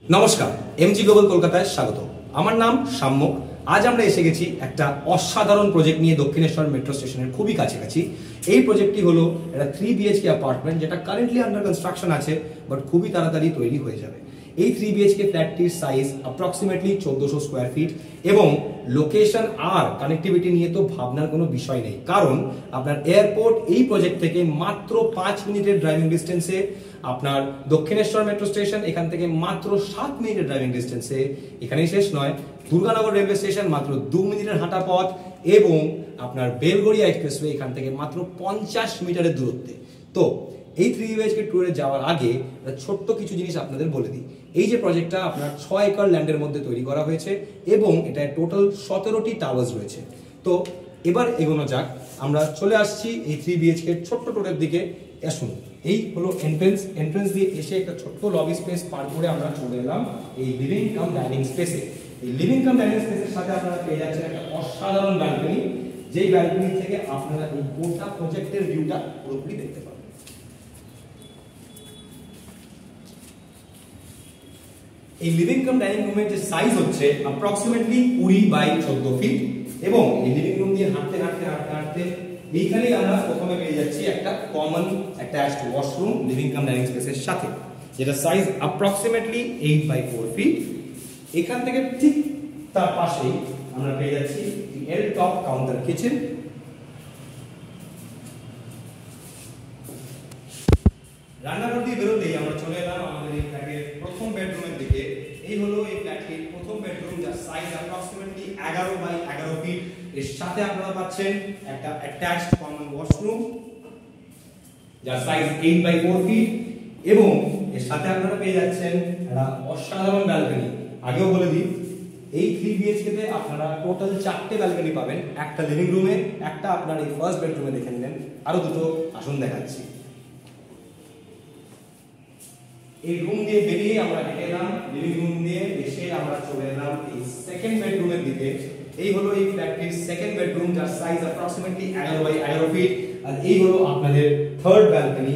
নমস্কার, MG global কলকাতায় স্বাগত। আমার নাম সাম্য। আজ আমরা এসে গেছি একটা অসাধারণ প্রজেক্ট নিয়ে দক্ষিণেশ্বর মেট্রো স্টেশনের খুবই কাছাকাছি। এই প্রজেক্টটি হলো একটা 3 BHK অ্যাপার্টমেন্ট, যেটা কারেন্টলি আন্ডার কনস্ট্রাকশন আছে, বাট খুবই তাড়াতাড়ি তৈরি হয়ে যাবে। এই 3 BHK ফ্ল্যাটটির সাইজ অ্যাপ্রক্সিমেটলি 1400 স্কোয়ার ফিট এবং লোকেশন আর কানেক্টিভিটি নিয়ে তো ভাবনার কোনো বিষয় নেই, কারণ আপনার এয়ারপোর্ট এই প্রজেক্ট থেকে মাত্র 5 মিনিটের ড্রাইভিং ডিস্টেন্সে, আপনার দক্ষিণেশ্বর মেট্রো স্টেশন এখান থেকে মাত্র 7 মিনিটের ড্রাইভিং ডিস্টেন্সে। এখানেই শেষ নয়, দুর্গানগর রেলওয়ে স্টেশন মাত্র 2 মিনিটের হাঁটা পথ এবং আপনার বেলগড়িয়া এক্সপ্রেসওয়ে এখান থেকে মাত্র 50 মিটারের দূরত্বে। তো এই 3 BHK ট্যুরে যাওয়ার আগে ছোট্ট কিছু জিনিস আপনাদের বলে দিই। এই যে প্রজেক্টটা আপনার 6 একর ল্যান্ডের মধ্যে তৈরি করা হয়েছে এবং এটা টোটাল 17টি টাওয়ার্স রয়েছে। তো এবার এগোনো যাক, আমরা চলে আসছি এই 3 BHK ছোট্ট ট্যুরের দিকে। আসুন, এই হলো এন্ট্রেন্স দিয়ে এসে একটা ছোট্ট লবি স্পেস পার করে আমরা চলে এলাম এই লিভিং কাম ডাইনিং স্পেসে। এই লিভিং কাম ডাইনিং স্পেসের সাথে আপনারা পেয়ে যাচ্ছেন একটা অসাধারণ ব্যালকনি, যেই ব্যালকনি থেকে আপনারা এই গোটা প্রজেক্টের ভিউটা পুরোপুরি দেখতে পাবেন। এই লিভিং কাম ডাইনিং রুমের যে সাইজ হচ্ছে অ্যাপ্রক্সিমেটলি 20 বাই 14 ফিট এবং এই লিভিং রুম দিয়ে হাঁটতে এইখানেই আমরা প্রথমে পেয়ে যাচ্ছি একটা common attached washroom living cum dining স্পেসের সাথে, যেটা সাইজ অ্যাপ্রক্সিমেটলি 8 বাই 4 ফিট। এখান থেকে ঠিক তার পাশেই আমরা পেয়ে যাচ্ছি এল টপ কাউন্টার কিচেন। রান্নাঘর দিয়ে বেরোতেই আমরা চলে এলাম আমাদের এই ফ্ল্যাটের প্রথম বেডরুমের দিকে। এই হলো এই ফ্ল্যাটটির প্রথম বেডরুম, যার সাইজ অ্যাপ্রক্সিমেটলি 11 বাই 11 ফিট। এর সাথে আপনারা পাচ্ছেন একটা অ্যাটাচড কমন ওয়াশরুম যার সাইজ 8 বাই 4 ফিট এবং এর সাথে আপনারা পেয়ে যাচ্ছেন একটা অসাধারণ ব্যালকনি। আগেও বলে দিই, এই 3 BHK তে আপনারা টোটাল 4টে ব্যালকনি পাবেন, একটা লিভিং রুমে, একটা আপনার এই ফার্স্ট বেডরুমে দেখে নিলেন, আরো দুটো আসুন দেখাচ্ছি। এই রুম দিয়ে বেরিয়ে আমরা হেঁটে এলাম, লিভিং রুম দিয়ে এসে আমরা চলে এলাম এই সেকেন্ড বেডরুমের দিকে। এই হলো এই ফ্ল্যাটটির সেকেন্ড বেডরুম, যার সাইজ অ্যাপ্রক্সিমেটলি 11 বাই 11 ফিট। আর এই হলো আপনাদের থার্ড ব্যালকনি,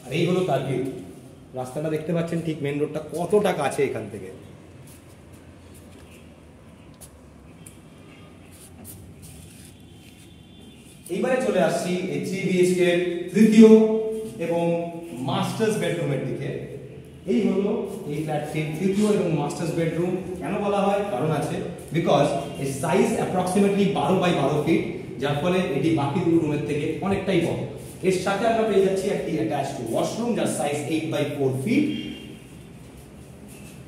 আর এই হলো তার ভিউ। রাস্তাটা দেখতে পাচ্ছেন, ঠিক মেন রোডটা কতটা কাছে এখান থেকে। এইবারে চলে আসছি এই 3 BHK এর তৃতীয় এবং মাস্টার্স বেডরুমের দিকে। এই হলো এই ফ্ল্যাটটির তৃতীয় এবং মাস্টার্স বেডরুম। কেন বলা হয়? কারণ আছে, বিকজ এর সাইজ অ্যাপ্রক্সিমেটলি 12 বাই 12 ফিট, যার ফলে এটি বাকি দুটো রুমের থেকে অনেকটাই বড়। এর সাথে আমরা পেয়ে যাচ্ছি একটি অ্যাটাচড ওয়াশরুম যার সাইজ 8 বাই 4 ফিট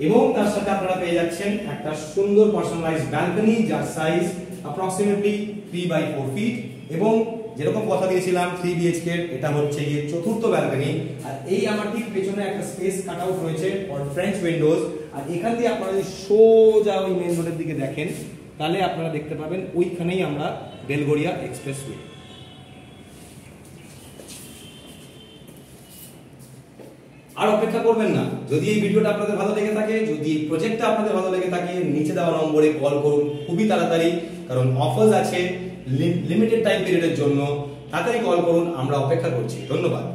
এবং তার সাথে আপনারা পেয়ে যাচ্ছেন একটা সুন্দর পার্সোনালাইজড ব্যালকনি যার সাইজ অ্যাপ্রক্সিমেটলি 3 বাই 4 ফিট এবং যেরকম কথা দিয়েছিলাম 3 BHK এটা হচ্ছে গিয়ে চতুর্থ ব্যালকনি। আর এই আমার ঠিক পেছনে একটা স্পেস কাট আউট রয়েছে ফর ফ্রেঞ্চ উইন্ডোজ। আর এখান দিয়ে আপনারা যদি সোজা ওই মেন রোডের দিকে দেখেন, তাহলে আপনারা দেখতে পাবেন ওইখানেই আমরা বেলগড়িয়া এক্সপ্রেসওয়ে। আর অপেক্ষা করবেন না, যদি এই ভিডিওটা আপনাদের ভালো লেগে থাকে, যদি এই প্রজেক্টটা আপনাদের ভালো লেগে থাকে, নিচে দেওয়া নম্বরে কল করুন খুবই তাড়াতাড়ি, কারণ অফার্স আছে লিমিটেড টাইম পিরিয়ডের জন্য। তাড়াতাড়ি কল করুন, আমরা অপেক্ষা করছি। ধন্যবাদ।